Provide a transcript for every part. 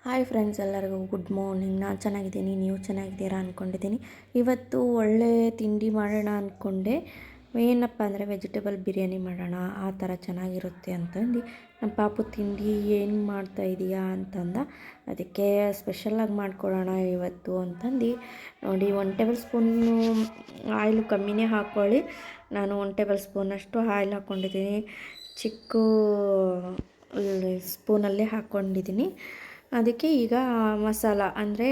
Hi friends, ಎಲ್ಲರಿಗೂ good morning. ನಾನು ಚೆನ್ನಾಗಿದ್ದೀನಿ, ನೀವು ಚೆನ್ನಾಗಿದ್ದೀರಾ ಅಂದ್ಕೊಂಡಿದ್ದೀನಿ. ಇವತ್ತು ಒಳ್ಳೆ ತಿಂಡಿ ಮಾಡೋಣ ಅಂದ್ಕೊಂಡೆ. ಏನಪ್ಪ ಅಂದರೆ ವೆಜಿಟೇಬಲ್ ಬಿರಿಯಾನಿ ಮಾಡೋಣ, ಆ ಥರ ಚೆನ್ನಾಗಿರುತ್ತೆ ಅಂತಂದು ನಮ್ಮ ಪಾಪು ತಿಂಡಿ ಏನು ಮಾಡ್ತಾಯಿದೀಯಾ ಅಂತಂದ. ಅದಕ್ಕೆ ಸ್ಪೆಷಲಾಗಿ ಮಾಡ್ಕೊಳ್ಳೋಣ ಇವತ್ತು ಅಂತಂದು ನೋಡಿ. 1 ಟೇಬಲ್ ಸ್ಪೂನು ಆಯಿಲು ಕಮ್ಮಿನೇ ಹಾಕ್ಕೊಳ್ಳಿ. ನಾನು 1 ಟೇಬಲ್ ಸ್ಪೂನಷ್ಟು ಆಯಿಲ್ ಹಾಕ್ಕೊಂಡಿದ್ದೀನಿ. ಚಿಕ್ಕ ಸ್ಪೂನಲ್ಲೇ ಹಾಕ್ಕೊಂಡಿದ್ದೀನಿ. ಅದಕ್ಕೆ ಈಗ ಮಸಾಲ ಅಂದರೆ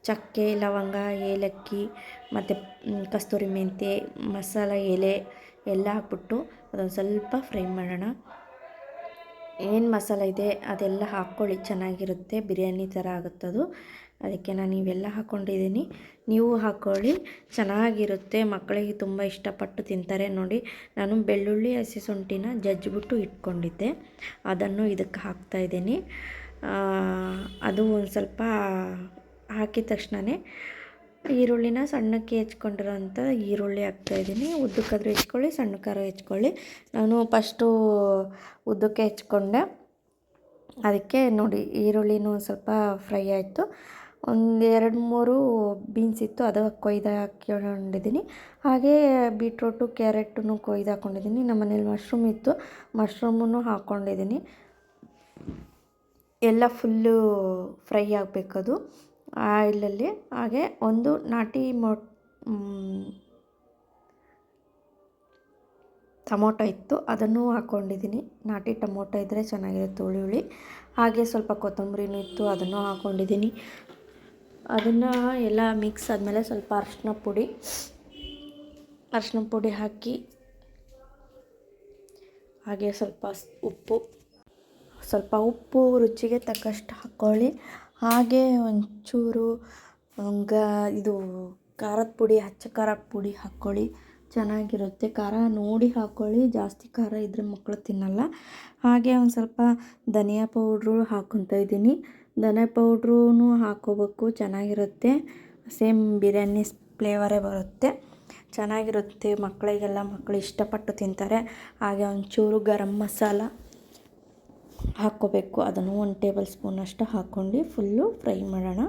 ಚಕ್ಕೆ, ಲವಂಗ, ಏಲಕ್ಕಿ ಮತ್ತು ಕಸ್ತೂರಿ ಮೆಂತ್ಯ, ಮಸಾಲ ಎಲೆ ಎಲ್ಲ ಹಾಕ್ಬಿಟ್ಟು ಅದೊಂದು ಸ್ವಲ್ಪ ಫ್ರೈ ಮಾಡೋಣ. ಏನು ಮಸಾಲ ಇದೆ ಅದೆಲ್ಲ ಹಾಕ್ಕೊಳ್ಳಿ, ಚೆನ್ನಾಗಿರುತ್ತೆ, ಬಿರಿಯಾನಿ ಥರ ಆಗುತ್ತದು. ಅದಕ್ಕೆ ನಾನು ಇವೆಲ್ಲ ಹಾಕ್ಕೊಂಡಿದ್ದೀನಿ, ನೀವು ಹಾಕ್ಕೊಳ್ಳಿ, ಚೆನ್ನಾಗಿರುತ್ತೆ. ಮಕ್ಕಳಿಗೆ ತುಂಬ ಇಷ್ಟಪಟ್ಟು ತಿಂತಾರೆ. ನೋಡಿ, ನಾನು ಬೆಳ್ಳುಳ್ಳಿ, ಹಸಿ ಶುಂಠಿನ ಜಜ್ಜಿಬಿಟ್ಟು ಇಟ್ಕೊಂಡಿದ್ದೆ, ಅದನ್ನು ಇದಕ್ಕೆ ಹಾಕ್ತಾಯಿದ್ದೀನಿ. ಅದು ಒಂದು ಸ್ವಲ್ಪ ಹಾಕಿದ ತಕ್ಷಣವೇ ಈರುಳ್ಳಿನ ಸಣ್ಣಕ್ಕೆ ಹೆಚ್ಕೊಂಡಿರೋಂಥ ಈರುಳ್ಳಿ ಹಾಕ್ತಾಯಿದ್ದೀನಿ. ಉದ್ದಕ್ಕಾದರೂ ಹೆಚ್ಕೊಳ್ಳಿ, ಸಣ್ಣಕ್ಕಾದ್ರೂ ಹೆಚ್ಕೊಳ್ಳಿ. ನಾನು ಫಸ್ಟು ಉದ್ದಕ್ಕೆ ಹೆಚ್ಕೊಂಡೆ. ಅದಕ್ಕೆ ನೋಡಿ, ಈರುಳ್ಳಿನೂ ಸ್ವಲ್ಪ ಫ್ರೈ ಆಯಿತು. ಒಂದು 2-3 ಬೀನ್ಸ್ ಇತ್ತು, ಅದು ಕೊಯ್ದು ಹಾಕ್ಕೊಂಡಿದ್ದೀನಿ. ಹಾಗೇ ಬೀಟ್ರೋಟು, ಕ್ಯಾರೆಟನ್ನು ಕೊಯ್ದು ಹಾಕ್ಕೊಂಡಿದ್ದೀನಿ. ನಮ್ಮ ಮನೇಲಿ ಮಶ್ರೂಮ್ ಇತ್ತು, ಮಶ್ರೂಮನ್ನು ಹಾಕ್ಕೊಂಡಿದ್ದೀನಿ. ಎಲ್ಲ ಫುಲ್ಲು ಫ್ರೈ ಆಗಬೇಕದು ಆಯಿಲಲ್ಲಿ. ಹಾಗೆ ಒಂದು ನಾಟಿ ಟೊಮೊಟೊ ಇತ್ತು, ಅದನ್ನು ಹಾಕ್ಕೊಂಡಿದ್ದೀನಿ. ನಾಟಿ ಟೊಮೊಟೊ ಇದ್ದರೆ ಚೆನ್ನಾಗಿರುತ್ತೆ, ಹುಳಿ. ಹಾಗೆ ಸ್ವಲ್ಪ ಕೊತ್ತಂಬರಿನೂ ಇತ್ತು, ಅದನ್ನು ಹಾಕ್ಕೊಂಡಿದ್ದೀನಿ. ಅದನ್ನು ಎಲ್ಲ ಮಿಕ್ಸ್ ಆದಮೇಲೆ ಸ್ವಲ್ಪ ಅರಿಶಿನ ಪುಡಿ ಹಾಕಿ, ಹಾಗೆ ಸ್ವಲ್ಪ ಉಪ್ಪು ರುಚಿಗೆ ತಕ್ಕಷ್ಟು ಹಾಕ್ಕೊಳ್ಳಿ. ಹಾಗೆ ಒಂಚೂರು ಇದು ಖಾರದ ಪುಡಿ, ಅಚ್ಚ ಖಾರದ ಪುಡಿ ಹಾಕ್ಕೊಳ್ಳಿ, ಚೆನ್ನಾಗಿರುತ್ತೆ. ಖಾರ ನೋಡಿ ಹಾಕ್ಕೊಳ್ಳಿ, ಜಾಸ್ತಿ ಖಾರ ಇದ್ದರೆ ಮಕ್ಕಳು ತಿನ್ನಲ್ಲ. ಹಾಗೆ ಒಂದು ಸ್ವಲ್ಪ ಧನಿಯಾ ಪೌಡ್ರು ಹಾಕ್ಕೊತಾ ಇದ್ದೀನಿ. ಧನಿಯಾ ಪೌಡ್ರೂ ಹಾಕ್ಕೋಬೇಕು, ಚೆನ್ನಾಗಿರುತ್ತೆ. ಸೇಮ್ ಬಿರಿಯಾನಿ ಫ್ಲೇವರೇ ಬರುತ್ತೆ, ಚೆನ್ನಾಗಿರುತ್ತೆ. ಮಕ್ಕಳು ಇಷ್ಟಪಟ್ಟು ತಿಂತಾರೆ. ಹಾಗೆ ಒಂಚೂರು ಗರಂ ಮಸಾಲ ಹಾಕ್ಕೋಬೇಕು, ಅದನ್ನು 1 ಟೇಬಲ್ ಸ್ಪೂನಷ್ಟು ಹಾಕ್ಕೊಂಡು ಫುಲ್ಲು ಫ್ರೈ ಮಾಡೋಣ.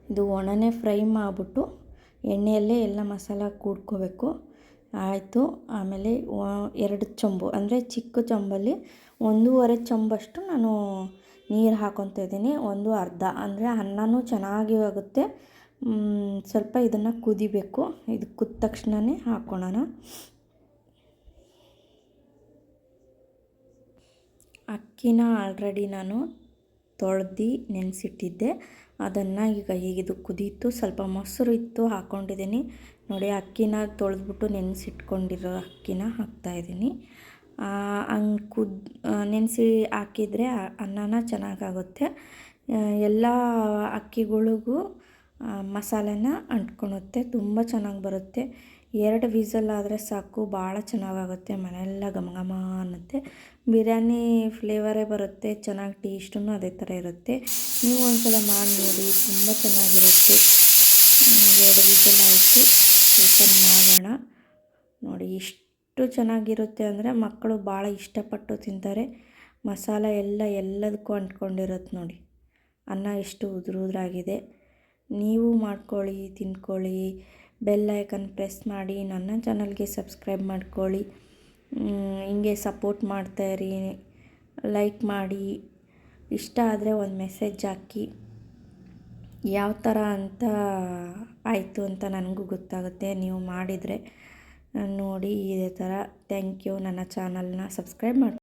ಇದು ಒಣನೆ ಫ್ರೈ ಮಾಡಿಬಿಟ್ಟು ಎಣ್ಣೆಯಲ್ಲೇ ಎಲ್ಲ ಮಸಾಲ ಕೂಡ್ಕೋಬೇಕು. ಆಯಿತು. ಆಮೇಲೆ 2 ಚೊಂಬು ಅಂದರೆ ಚಿಕ್ಕ ಚೊಂಬಲ್ಲಿ 1.5 ಚೊಂಬಷ್ಟು ನಾನು ನೀರು ಹಾಕ್ಕೊತಾ ಇದ್ದೀನಿ. 1/2 ಅಂದರೆ ಅನ್ನನೂ ಚೆನ್ನಾಗಿ ಆಗುತ್ತೆ. ಸ್ವಲ್ಪ ಇದನ್ನು ಕುದಿಬೇಕು. ಇದು ಕುದ್ದ ತಕ್ಷಣವೇ ಹಾಕ್ಕೊಳ್ಳೋಣ. ಅಕ್ಕಿನ ಆಲ್ರೆಡಿ ನಾನು ತೊಳೆದು ನೆನೆಸಿಟ್ಟಿದ್ದೆ. ಅದನ್ನು ಈಗ ಇದು ಕುದೀತು, ಸ್ವಲ್ಪ ಮೊಸರು ಇತ್ತು, ಹಾಕ್ಕೊಂಡಿದ್ದೀನಿ. ನೋಡಿ, ಅಕ್ಕಿನ ತೊಳೆದ್ಬಿಟ್ಟು ನೆನೆಸಿಟ್ಕೊಂಡಿರೋ ಅಕ್ಕಿನ ಹಾಕ್ತಾಯಿದ್ದೀನಿ. ಹಂಗೆ ನೆನೆಸಿ ಹಾಕಿದರೆ ಅನ್ನನ ಚೆನ್ನಾಗಾಗುತ್ತೆ. ಎಲ್ಲ ಅಕ್ಕಿಗಳಿಗೂ ಮಸಾಲೆನ ಅಂಟ್ಕೊಳುತ್ತೆ, ತುಂಬ ಚೆನ್ನಾಗಿ ಬರುತ್ತೆ. 2 ವಿಸಲ್ ಆದರೆ ಸಾಕು, ಭಾಳ ಚೆನ್ನಾಗಾಗುತ್ತೆ. ಮನೆಯೆಲ್ಲ ಘಮ ಘಮ ಅನ್ನುತ್ತೆ. ಬಿರಿಯಾನಿ ಫ್ಲೇವರೇ ಬರುತ್ತೆ, ಚೆನ್ನಾಗಿ ಟೇಸ್ಟೂ ಅದೇ ಥರ ಇರುತ್ತೆ. ನೀವು ಒಂದ್ಸಲ ಮಾಡಿ ನೋಡಿ, ತುಂಬ ಚೆನ್ನಾಗಿರುತ್ತೆ. 2 ವಿಸಲ್ ಆಯಿತು, ಓಪನ್ ಮಾಡೋಣ. ನೋಡಿ, ಎಷ್ಟು ಚೆನ್ನಾಗಿರುತ್ತೆ ಅಂದರೆ ಮಕ್ಕಳು ಭಾಳ ಇಷ್ಟಪಟ್ಟು ತಿಂತಾರೆ. ಮಸಾಲ ಎಲ್ಲದಕ್ಕೂ ಅಂಟ್ಕೊಂಡಿರುತ್ತೆ. ನೋಡಿ, ಅನ್ನ ಎಷ್ಟು ಉದುರಾಗಿದೆ. ನೀವು ಮಾಡ್ಕೊಳ್ಳಿ, ತಿಂದ್ಕೊಳ್ಳಿ. ಬೆಲ್ ಐಕನ್ ಪ್ರೆಸ್ ಮಾಡಿ, ನನ್ನ ಚಾನಲ್ಗೆ ಸಬ್ಸ್ಕ್ರೈಬ್ ಮಾಡ್ಕೊಳ್ಳಿ. ಹಿಂಗೆ ಸಪೋರ್ಟ್ ಮಾಡ್ತಾಯಿರಿ, ಲೈಕ್ ಮಾಡಿ. ಇಷ್ಟ ಆದರೆ ಒಂದು ಮೆಸೇಜ್ ಹಾಕಿ, ಯಾವ ಥರ ಅಂತ ಆಯಿತು ಅಂತ ನನಗೂ ಗೊತ್ತಾಗುತ್ತೆ ನೀವು ಮಾಡಿದರೆ. ನೋಡಿ, ಇದೇ ಥರ. Thank you. ನನ್ನ ಚಾನಲ್ನ ಸಬ್ಸ್ಕ್ರೈಬ್ ಮಾಡಿ.